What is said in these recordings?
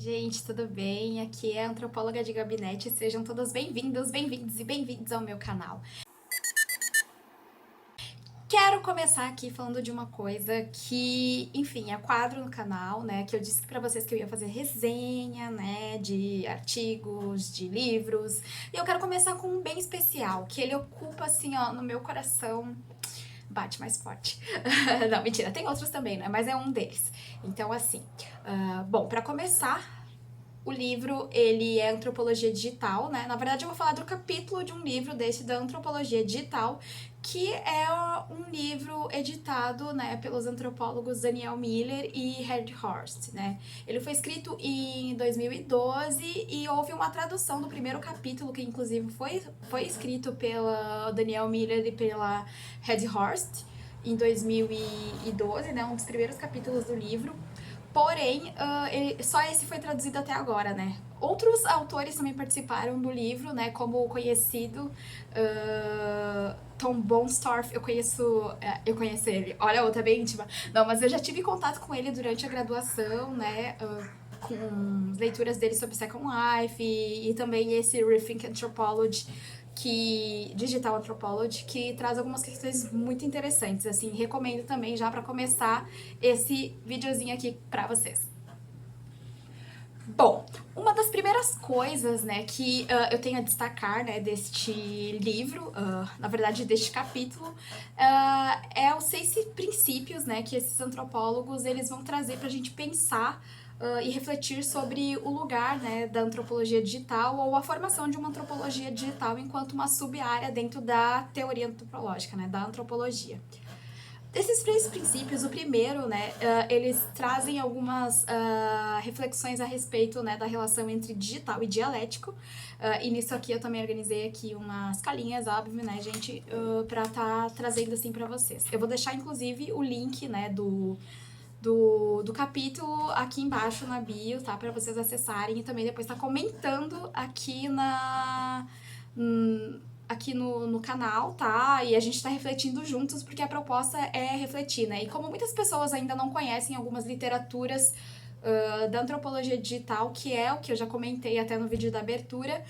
Gente, tudo bem? Aqui é a Antropóloga de Gabinete. Sejam todos bem-vindos, bem-vindos e bem-vindos ao meu canal. Quero começar aqui falando de uma coisa que, enfim, é quadro no canal, né? Que eu disse pra vocês que eu ia fazer resenha, né? De artigos, de livros. E eu quero começar com um bem especial, que ele ocupa, assim, ó, no meu coração. Bate mais forte. Não, mentira, tem outros também, né? Mas é um deles. Então, assim, bom, pra começar, o livro, ele é Antropologia Digital, né? Na verdade, eu vou falar do capítulo de um livro desse da Antropologia Digital, que é um livro editado, né, pelos antropólogos Daniel Miller e Ed Horst, né? Ele foi escrito em 2012 e houve uma tradução do primeiro capítulo, que inclusive foi escrito pela Daniel Miller e pela Ed Horst em 2012, né? Um dos primeiros capítulos do livro. Porém, só esse foi traduzido até agora, né? Outros autores também participaram do livro, né? Como o conhecido Tom Bonstorff, eu conheço ele. Olha, a outra bem íntima. Não, mas eu já tive contato com ele durante a graduação, né? Com leituras dele sobre Second Life e também esse Rethink Anthropology, Digital Anthropology, que traz algumas questões muito interessantes, assim, recomendo também já para começar esse videozinho aqui para vocês. Bom, uma das primeiras coisas, né, que eu tenho a destacar, né, deste livro, na verdade deste capítulo, é os 6 princípios, né, que esses antropólogos eles vão trazer para a gente pensar e refletir sobre o lugar, né, da antropologia digital ou a formação de uma antropologia digital enquanto uma sub-área dentro da teoria antropológica, né, da antropologia. Desses 3 princípios, o primeiro, né, eles trazem algumas reflexões a respeito, né, da relação entre digital e dialético. E nisso aqui eu também organizei aqui umas calinhas, óbvio, né, gente, pra tá trazendo assim pra vocês. Eu vou deixar, inclusive, o link, né, do capítulo aqui embaixo na bio, tá? Pra vocês acessarem e também depois tá comentando aqui aqui no canal, tá? E a gente tá refletindo juntos, porque a proposta é refletir, né? E como muitas pessoas ainda não conhecem algumas literaturas da antropologia digital, que é o que eu já comentei até no vídeo da abertura,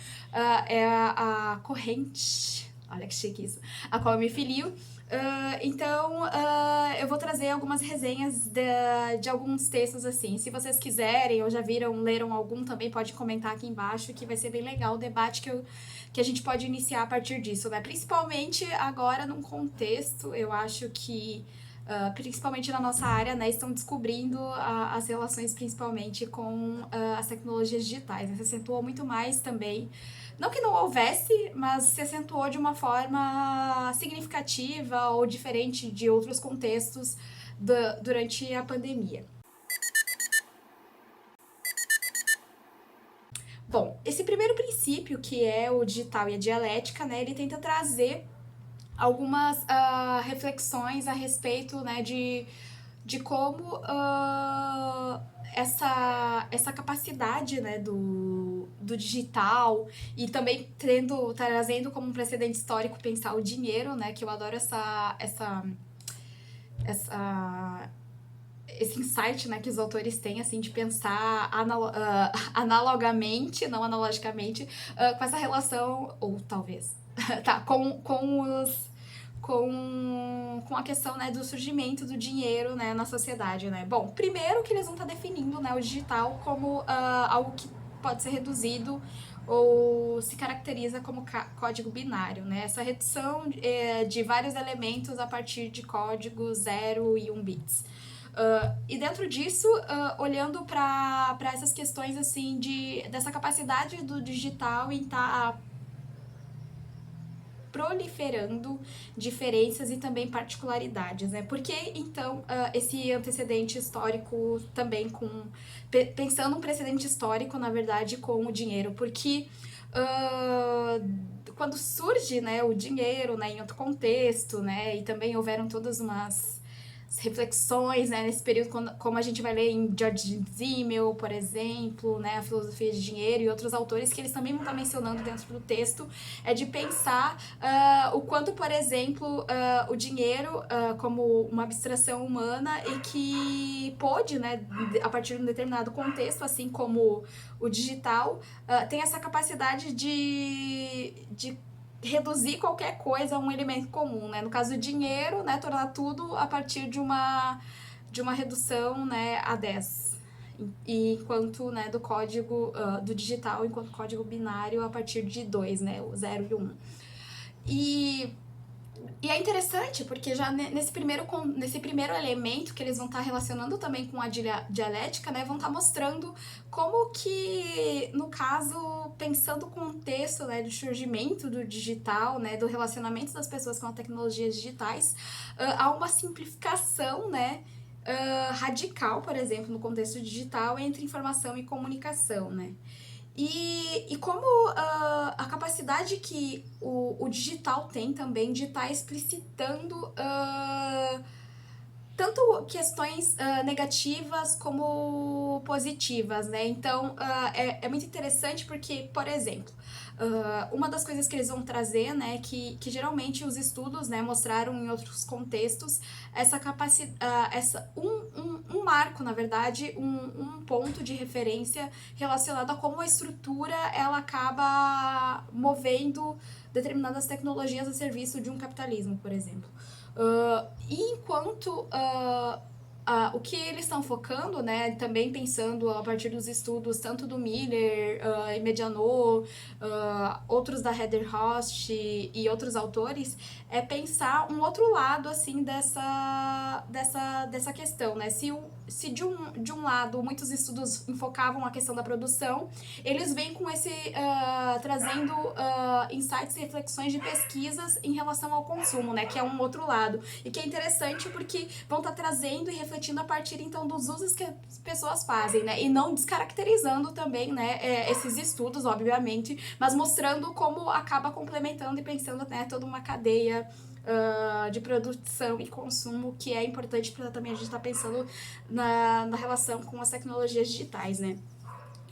é a corrente, olha que chique isso, a qual eu me filio. Então, eu vou trazer algumas resenhas de alguns textos, assim. Se vocês quiserem ou já viram, leram algum, também pode comentar aqui embaixo, que vai ser bem legal o debate que a gente pode iniciar a partir disso, né? Principalmente agora num contexto, eu acho que principalmente na nossa área, né, estão descobrindo as relações principalmente com as tecnologias digitais. Né? Se acentuou muito mais também. Não que não houvesse, mas se acentuou de uma forma significativa ou diferente de outros contextos durante a pandemia. Bom, esse primeiro princípio, que é o digital e a dialética, né, ele tenta trazer algumas reflexões a respeito, né, de como essa capacidade, né, do digital e também trazendo como um precedente histórico pensar o dinheiro, né, que eu adoro esse insight, né, que os autores têm, assim, de pensar analogamente, não analogicamente, com essa relação, ou talvez, tá, com a questão, né, do surgimento do dinheiro, né, na sociedade, né. Bom, primeiro que eles vão estar definindo, né, o digital como algo que pode ser reduzido ou se caracteriza como código binário, né? Essa redução de vários elementos a partir de códigos 0 e 1 bits. E dentro disso, olhando para essas questões assim dessa capacidade do digital em estar proliferando diferenças e também particularidades, né? Porque então esse antecedente histórico também pensando um precedente histórico, na verdade, com o dinheiro, porque quando surge, né, o dinheiro, né, em outro contexto, né, e também houveram todas reflexões, né, nesse período, como a gente vai ler em George Simmel, por exemplo, né, a filosofia de dinheiro e outros autores que eles também vão estar mencionando dentro do texto, é de pensar o quanto, por exemplo, o dinheiro como uma abstração humana e que pode, né, a partir de um determinado contexto, assim como o digital, tem essa capacidade de reduzir qualquer coisa a um elemento comum, né? No caso do dinheiro, né, tornar tudo a partir de uma redução, né, a 10. E enquanto, né, do código do digital, enquanto código binário a partir de 2, né, o 0 e o 1. E é interessante porque já nesse primeiro elemento que eles vão estar relacionando também com a dialética, né, vão estar mostrando como que, no caso, pensando o contexto, né, do surgimento do digital, né, do relacionamento das pessoas com as tecnologias digitais, há uma simplificação, né, radical, por exemplo, no contexto digital entre informação e comunicação, né. E como a capacidade que o digital tem também de estar explicitando tanto questões negativas como positivas, né? Então, é muito interessante porque, por exemplo, uma das coisas que eles vão trazer, né, que geralmente os estudos, né, mostraram em outros contextos, essa capacidade, um marco, na verdade, um ponto de referência relacionado a como a estrutura ela acaba movendo determinadas tecnologias a serviço de um capitalismo, por exemplo. E enquanto o que eles estão focando, né, também pensando a partir dos estudos tanto do Miller e Medianot, outros da Heather Host e outros autores, é pensar um outro lado assim dessa questão, né? Se de um lado muitos estudos enfocavam a questão da produção, eles vêm com trazendo insights e reflexões de pesquisas em relação ao consumo, né? Que é um outro lado. E que é interessante porque vão estar trazendo e refletindo a partir, então, dos usos que as pessoas fazem, né? E não descaracterizando também, né, esses estudos, obviamente, mas mostrando como acaba complementando e pensando, né, toda uma cadeia de produção e consumo que é importante para também a gente estar pensando na relação com as tecnologias digitais, né?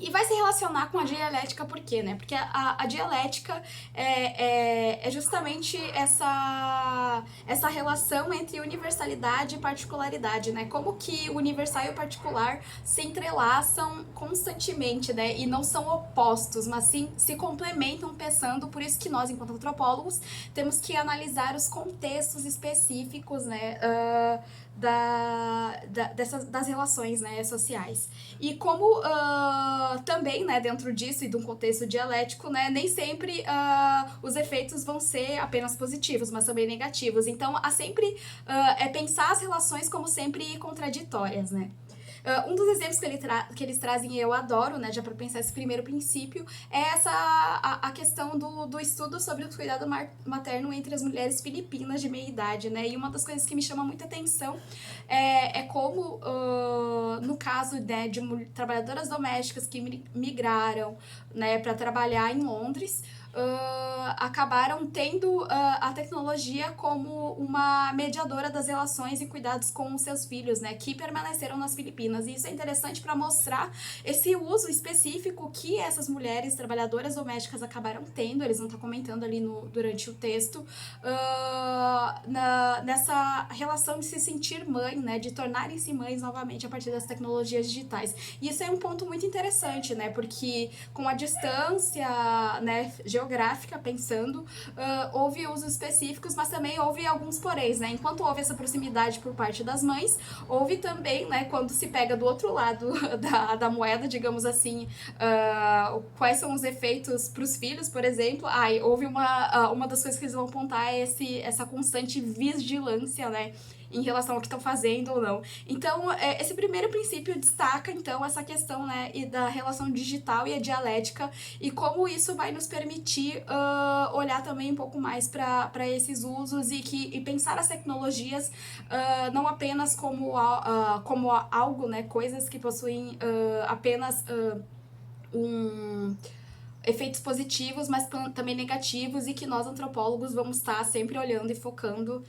E vai se relacionar com a dialética por quê, né? Porque a dialética é justamente essa relação entre universalidade e particularidade, né? Como que o universal e o particular se entrelaçam constantemente, né? E não são opostos, mas sim se complementam pensando. Por isso que nós, enquanto antropólogos, temos que analisar os contextos específicos, né? Das relações, né, sociais. E como também, né, dentro disso e de um contexto dialético, né, nem sempre os efeitos vão ser apenas positivos, mas também negativos. Então, há sempre pensar as relações como sempre contraditórias, né. Um dos exemplos que eles trazem e eu adoro, né, já para pensar esse primeiro princípio, é a questão do estudo sobre o cuidado materno entre as mulheres filipinas de meia idade, né, e uma das coisas que me chama muita atenção é como, no caso, né, de trabalhadoras domésticas que migraram, né, para trabalhar em Londres, acabaram tendo a tecnologia como uma mediadora das relações e cuidados com os seus filhos, né, que permaneceram nas Filipinas. E isso é interessante para mostrar esse uso específico que essas mulheres trabalhadoras domésticas acabaram tendo, eles vão estar comentando ali durante o texto, nessa relação de se sentir mãe, né, de tornarem-se mães novamente a partir das tecnologias digitais. E isso é um ponto muito interessante, né, porque com a distância, né, geográfica, pensando, houve usos específicos, mas também houve alguns poréns, né? Enquanto houve essa proximidade por parte das mães, houve também, né, quando se pega do outro lado da moeda, digamos assim, quais são os efeitos para os filhos, por exemplo. Houve uma das coisas que eles vão apontar é essa constante vigilância, né, em relação ao que estão fazendo ou não. Então, esse primeiro princípio destaca, então, essa questão, né, e da relação digital e a dialética e como isso vai nos permitir olhar também um pouco mais para esses usos e pensar as tecnologias não apenas como algo, né, coisas que possuem apenas um efeitos positivos, mas também negativos, e que nós antropólogos vamos estar sempre olhando e focando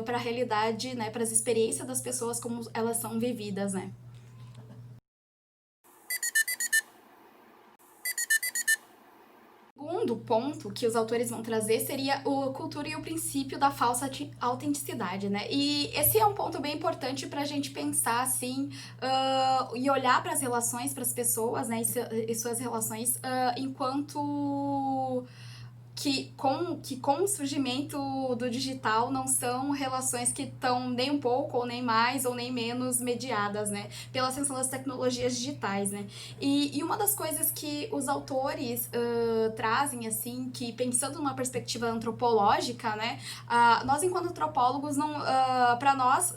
para a realidade, né, para as experiências das pessoas como elas são vividas, né. O segundo ponto que os autores vão trazer seria a cultura e o princípio da falsa autenticidade, né? E esse é um ponto bem importante para a gente pensar assim e olhar para as relações, para as pessoas, né? E suas relações enquanto com o surgimento do digital não são relações que estão nem um pouco, ou nem mais, ou nem menos mediadas, né? Pela ascensão das tecnologias digitais, né? E uma das coisas que os autores trazem, assim, que pensando numa perspectiva antropológica, né? Nós, enquanto antropólogos, não, para nós,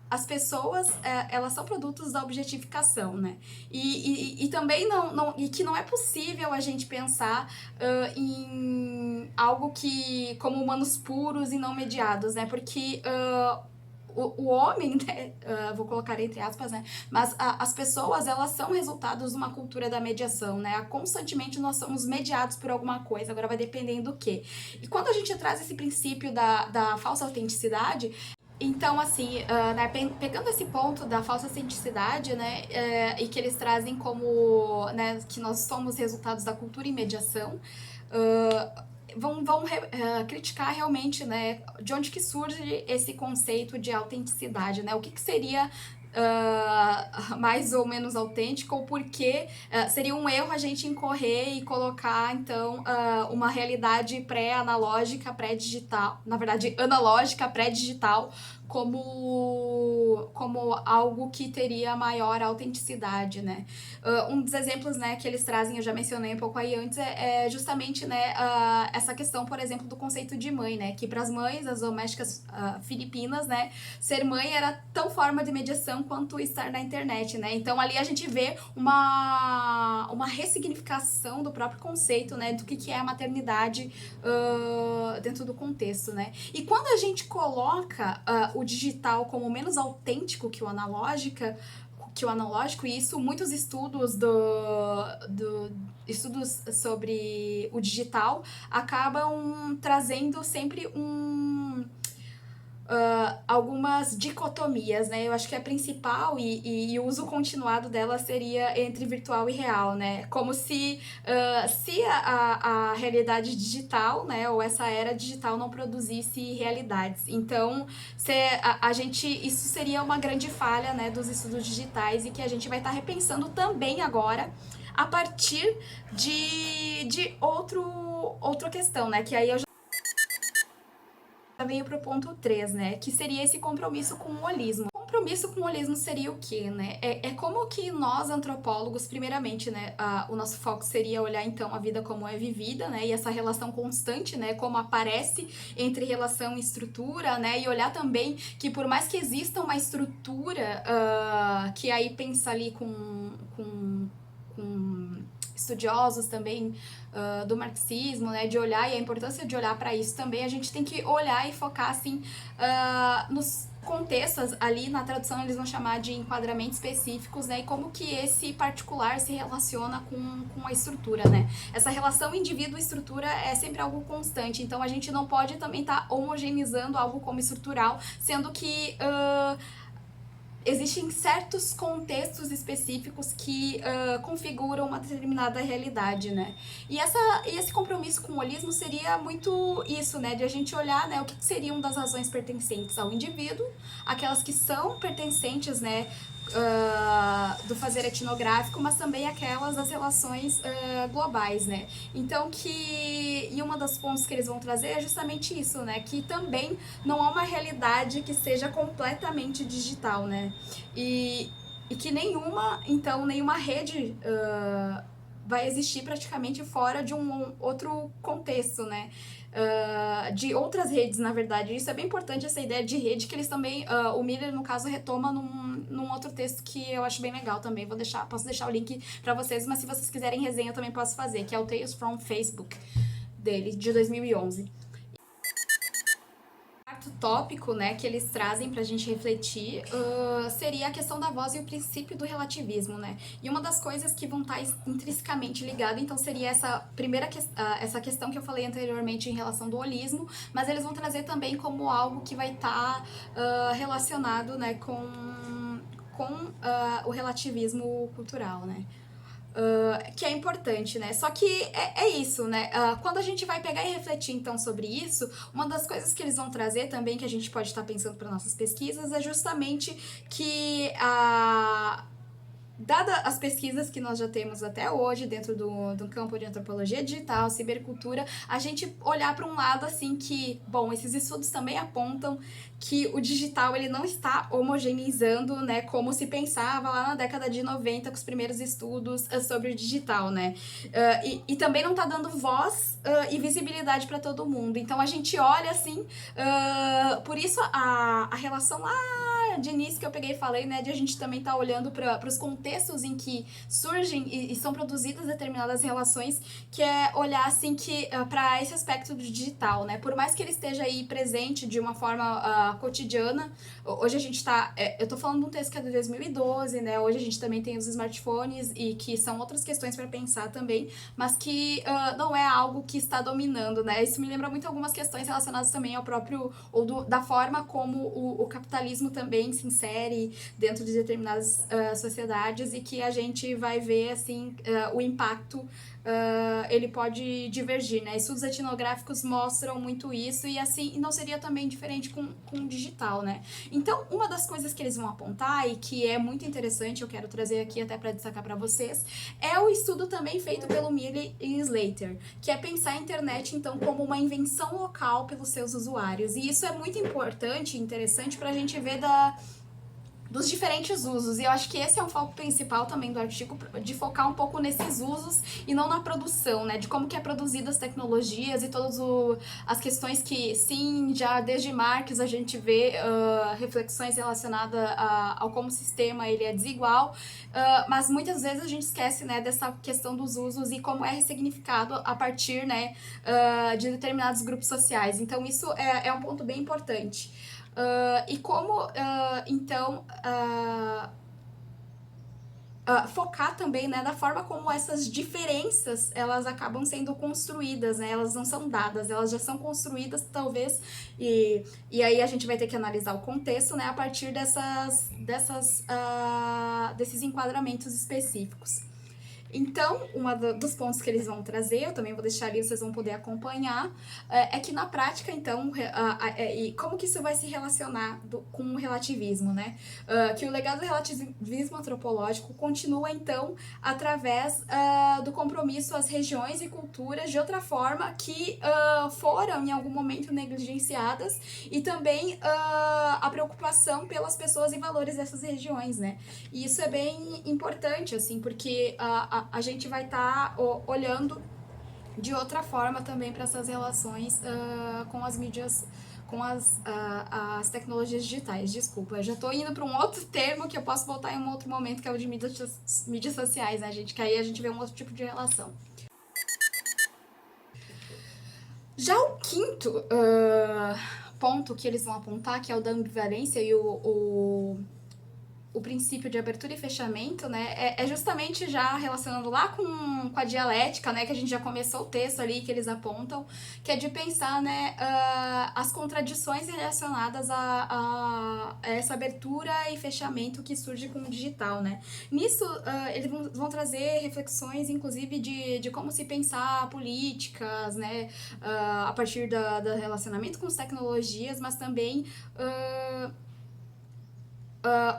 as pessoas, elas são produtos da objetificação, né? E também e que não é possível a gente pensar em algo que como humanos puros e não mediados, né? Porque o homem, né, vou colocar entre aspas, né, mas as pessoas, elas são resultados de uma cultura da mediação, né, constantemente nós somos mediados por alguma coisa, agora vai dependendo do quê. E quando a gente traz esse princípio da falsa autenticidade, então, assim, né, pegando esse ponto da falsa autenticidade, né, e que eles trazem como, né, que nós somos resultados da cultura e mediação, vão criticar realmente, né, de onde que surge esse conceito de autenticidade, né, o que seria mais ou menos autêntico, ou porque seria um erro a gente incorrer e colocar, então, uma realidade pré-analógica, pré-digital, na verdade, analógica, pré-digital, como algo que teria maior autenticidade, né? Um dos exemplos, né, que eles trazem, eu já mencionei um pouco aí antes, é justamente, né, essa questão, por exemplo, do conceito de mãe, né? Que para as mães, as domésticas filipinas, né, ser mãe era tão forma de mediação quanto estar na internet, né? Então ali a gente vê uma ressignificação do próprio conceito, né, do que é a maternidade dentro do contexto, né? E quando a gente coloca o digital como menos autêntico que o analógico, e isso muitos estudos estudos sobre o digital acabam trazendo sempre algumas dicotomias, né? Eu acho que a principal e o uso continuado dela seria entre virtual e real, né? Como se a realidade digital, né, ou essa era digital não produzisse realidades. Então, isso seria uma grande falha, né, dos estudos digitais, e que a gente vai estar repensando também agora a partir de outra questão, né? Que aí eu já venho pro ponto 3, né? Que seria esse compromisso com o holismo. O compromisso com o holismo seria o quê, né? É como que nós, antropólogos, primeiramente, né? O nosso foco seria olhar, então, a vida como é vivida, né? E essa relação constante, né? Como aparece entre relação e estrutura, né? E olhar também que por mais que exista uma estrutura, que aí pensa ali com estudiosos também do marxismo, né, de olhar, e a importância de olhar para isso também, a gente tem que olhar e focar, assim, nos contextos, ali na tradução eles vão chamar de enquadramentos específicos, né, e como que esse particular se relaciona com a estrutura, né. Essa relação indivíduo-estrutura é sempre algo constante, então a gente não pode também estar homogeneizando algo como estrutural, sendo que existem certos contextos específicos que configuram uma determinada realidade, né? E esse compromisso com o holismo seria muito isso, né? De a gente olhar, né, o que seriam das razões pertencentes ao indivíduo, aquelas que são pertencentes, né, do fazer etnográfico, mas também aquelas das relações globais, né? Então e uma das pontos que eles vão trazer é justamente isso, né? Que também não há uma realidade que seja completamente digital, né? E que nenhuma rede vai existir praticamente fora de um outro contexto, né? De outras redes, na verdade. Isso é bem importante, essa ideia de rede, que eles também, o Miller, no caso, retoma num outro texto que eu acho bem legal também. Posso deixar o link para vocês, mas se vocês quiserem resenha eu também posso fazer, que é o Tales from Facebook, dele, de 2011. quarto tópico, né, que eles trazem pra gente refletir seria a questão da voz e o princípio do relativismo, né? E uma das coisas que vão estar intrinsecamente ligadas, então, seria essa primeira essa questão que eu falei anteriormente em relação do holismo, mas eles vão trazer também como algo que vai estar relacionado, né, com o relativismo cultural, né? Que é importante, né? Só que é isso, né? Quando a gente vai pegar e refletir, então, sobre isso, uma das coisas que eles vão trazer também, que a gente pode estar pensando para nossas pesquisas, é justamente que dada as pesquisas que nós já temos até hoje dentro do campo de antropologia digital, cibercultura, a gente olhar para um lado assim que, bom, esses estudos também apontam que o digital ele não está homogeneizando, né, como se pensava lá na década de 90 com os primeiros estudos sobre o digital, né? E também não está dando voz e visibilidade para todo mundo. Então a gente olha assim, por isso a relação lá de início que eu peguei e falei, né, de a gente também tá olhando para os contextos em que surgem e são produzidas determinadas relações, que é olhar assim que para esse aspecto do digital, né? Por mais que ele esteja aí presente de uma forma cotidiana, hoje a gente tá, eu tô falando de um texto que é de 2012, né? Hoje a gente também tem os smartphones e que são outras questões para pensar também, mas que não é algo que está dominando, né? Isso me lembra muito algumas questões relacionadas também ao próprio ou da forma como o capitalismo também se insere dentro de determinadas sociedades e que a gente vai ver assim o impacto ele pode divergir, né? Estudos etnográficos mostram muito isso e assim não seria também diferente com o digital, né? Então, uma das coisas que eles vão apontar e que é muito interessante, eu quero trazer aqui até para destacar para vocês, é o estudo também feito pelo Milley e Slater, que é pensar a internet então como uma invenção local pelos seus usuários. E isso é muito importante e interessante para a gente ver dos diferentes usos. E eu acho que esse é um foco principal também do artigo, de focar um pouco nesses usos e não na produção, né? De como que é produzida as tecnologias e todas as questões que, sim, já desde Marx a gente vê reflexões relacionadas ao como o sistema ele é desigual, mas muitas vezes a gente esquece, né, dessa questão dos usos e como é ressignificado a partir, né, de determinados grupos sociais. Então isso é um ponto bem importante. E como, então, focar também, né, na forma como essas diferenças elas acabam sendo construídas, né? Elas não são dadas, elas já são construídas, talvez, e aí a gente vai ter que analisar o contexto, né, a partir desses enquadramentos específicos. Então, dos pontos que eles vão trazer, eu também vou deixar ali, vocês vão poder acompanhar, é que na prática, então, e como que isso vai se relacionar com o relativismo, né? Que o legado do relativismo antropológico continua, então, através do compromisso às regiões e culturas de outra forma que foram, em algum momento, negligenciadas e também a preocupação pelas pessoas e valores dessas regiões, né? E isso é bem importante, assim, porque a gente vai estar olhando de outra forma também para essas relações com as mídias, com as tecnologias digitais. Desculpa, eu já estou indo para um outro termo que eu posso voltar em um outro momento, que é o de mídias sociais, né, gente? Que aí a gente vê um outro tipo de relação. Já o quinto ponto que eles vão apontar, que é o da ambivalência e o princípio de abertura e fechamento, né, é justamente já relacionando lá com a dialética, né, que a gente já começou o texto ali que eles apontam, que é de pensar, né, as contradições relacionadas a essa abertura e fechamento que surge com o digital, né. Nisso, eles vão trazer reflexões, inclusive, de como se pensar políticas, né, a partir do relacionamento com as tecnologias, mas também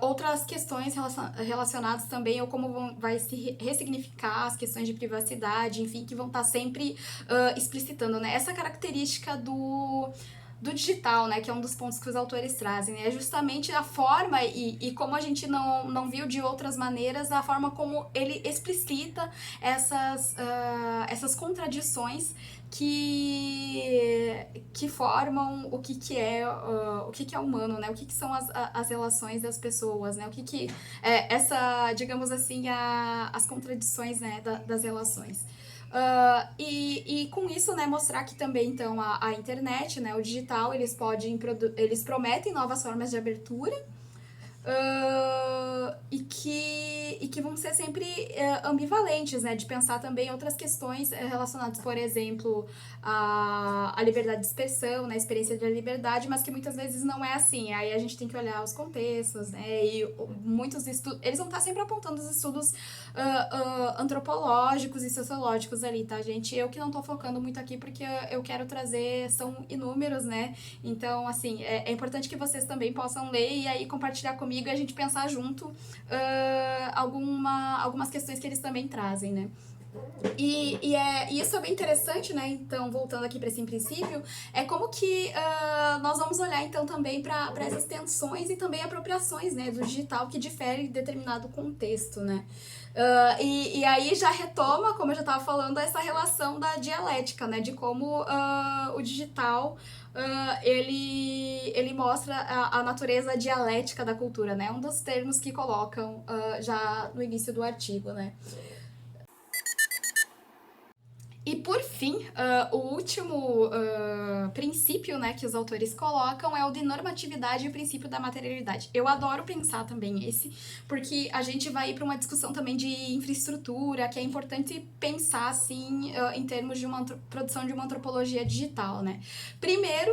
outras questões relacionadas também, ou como vai se ressignificar as questões de privacidade, enfim, que vão estar sempre explicitando, né? Essa característica do digital, né, que é um dos pontos que os autores trazem, né, é justamente a forma e como a gente não viu de outras maneiras, a forma como ele explicita essas contradições que formam o que é humano, né? O que são as relações das pessoas, né? O que digamos assim, as contradições, né, das relações. E com isso, né, mostrar que também, então, a internet, né, o digital, eles prometem novas formas de abertura, e que vão ser sempre ambivalentes, né? De pensar também outras questões relacionadas, por exemplo, à liberdade de expressão, né? A experiência da liberdade, mas que muitas vezes não é assim. Aí a gente tem que olhar os contextos, né? E muitos estudos, eles vão estar sempre apontando os estudos antropológicos e sociológicos ali, tá, gente? Eu que não tô focando muito aqui porque eu quero trazer, são inúmeros, né? Então, assim, é importante que vocês também possam ler e aí compartilhar comigo e a gente pensar junto algumas questões que eles também trazem, né? E isso é bem interessante, né? Então, voltando aqui para esse princípio, é como que nós vamos olhar então também para as extensões e também apropriações, né, do digital que difere de determinado contexto, né? E aí já retoma, como eu já estava falando, essa relação da dialética, né? De como o digital ele mostra a natureza dialética da cultura, né? Um dos termos que colocam já no início do artigo, né? E por fim, o último princípio, né, que os autores colocam é o de normatividade e o princípio da materialidade. Eu adoro pensar também esse, porque a gente vai ir para uma discussão também de infraestrutura, que é importante pensar assim em termos de uma produção de uma antropologia digital, né? Primeiro,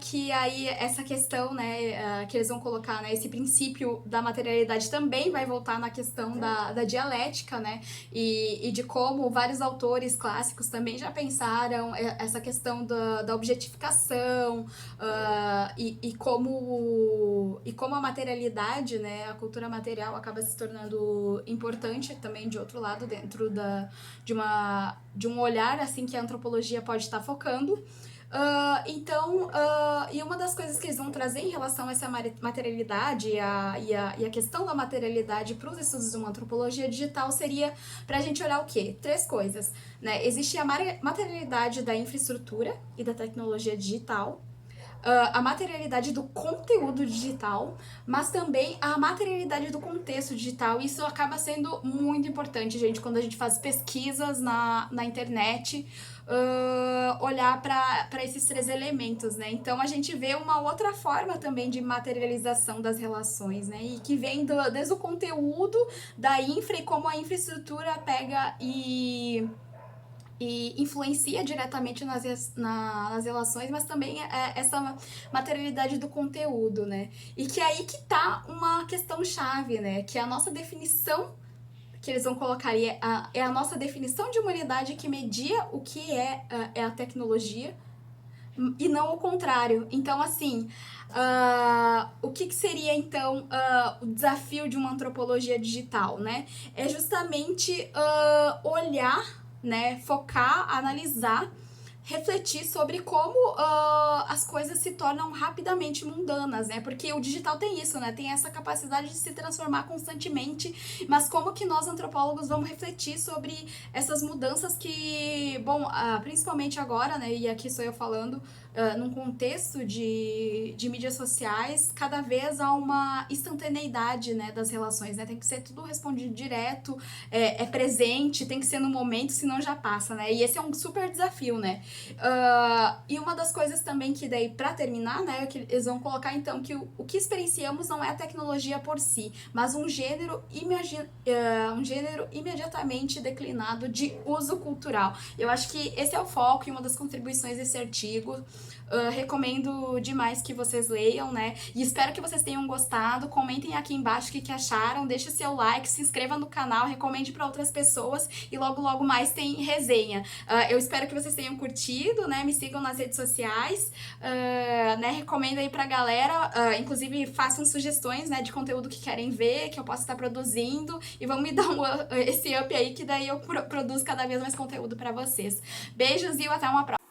que aí essa questão, né, que eles vão colocar, né, esse princípio da materialidade também vai voltar na questão da dialética, né? E de como vários autores clássicos também já pensaram essa questão da objetificação e como a materialidade, né, a cultura material acaba se tornando importante também de outro lado dentro de um olhar assim que a antropologia pode estar focando. Então, e uma das coisas que eles vão trazer em relação a essa materialidade e a questão da materialidade para os estudos de uma antropologia digital seria para a gente olhar o quê? Três coisas, né? Existe a materialidade da infraestrutura e da tecnologia digital, a materialidade do conteúdo digital, mas também a materialidade do contexto digital. Isso acaba sendo muito importante, gente, quando a gente faz pesquisas na internet, olhar para esses três elementos, né? Então a gente vê uma outra forma também de materialização das relações, né? E que vem desde o conteúdo da infra e como a infraestrutura pega e influencia diretamente nas relações, mas também essa materialidade do conteúdo, né? E que é aí que tá uma questão chave, né? Que é a nossa definição que eles vão colocar aí é a nossa definição de humanidade que media o que é a tecnologia e não o contrário. Então, assim, o que seria, então, o desafio de uma antropologia digital, né? É justamente olhar, né, focar, analisar, refletir sobre como as coisas se tornam rapidamente mundanas, né? Porque o digital tem isso, né? Tem essa capacidade de se transformar constantemente, mas como que nós antropólogos vamos refletir sobre essas mudanças que, bom, principalmente agora, né? E aqui sou eu falando, num contexto de mídias sociais, cada vez há uma instantaneidade, né, das relações, né? Tem que ser tudo respondido direto, é presente, tem que ser no momento, senão já passa, né? E esse é um super desafio, né? E uma das coisas também que daí, para terminar, né, que eles vão colocar então que o que experienciamos não é a tecnologia por si, mas um gênero imediatamente declinado de uso cultural. Eu acho que esse é o foco e uma das contribuições desse artigo. Recomendo demais que vocês leiam, né? E espero que vocês tenham gostado. Comentem aqui embaixo o que acharam, deixe seu like, se inscreva no canal, recomende para outras pessoas e logo mais tem resenha. Eu espero que vocês tenham curtido, né? Me sigam nas redes sociais, né? Recomendo aí pra galera, inclusive façam sugestões, né, de conteúdo que querem ver, que eu possa estar produzindo e vão me dar esse up aí que daí eu produzo cada vez mais conteúdo para vocês. Beijos e até uma próxima.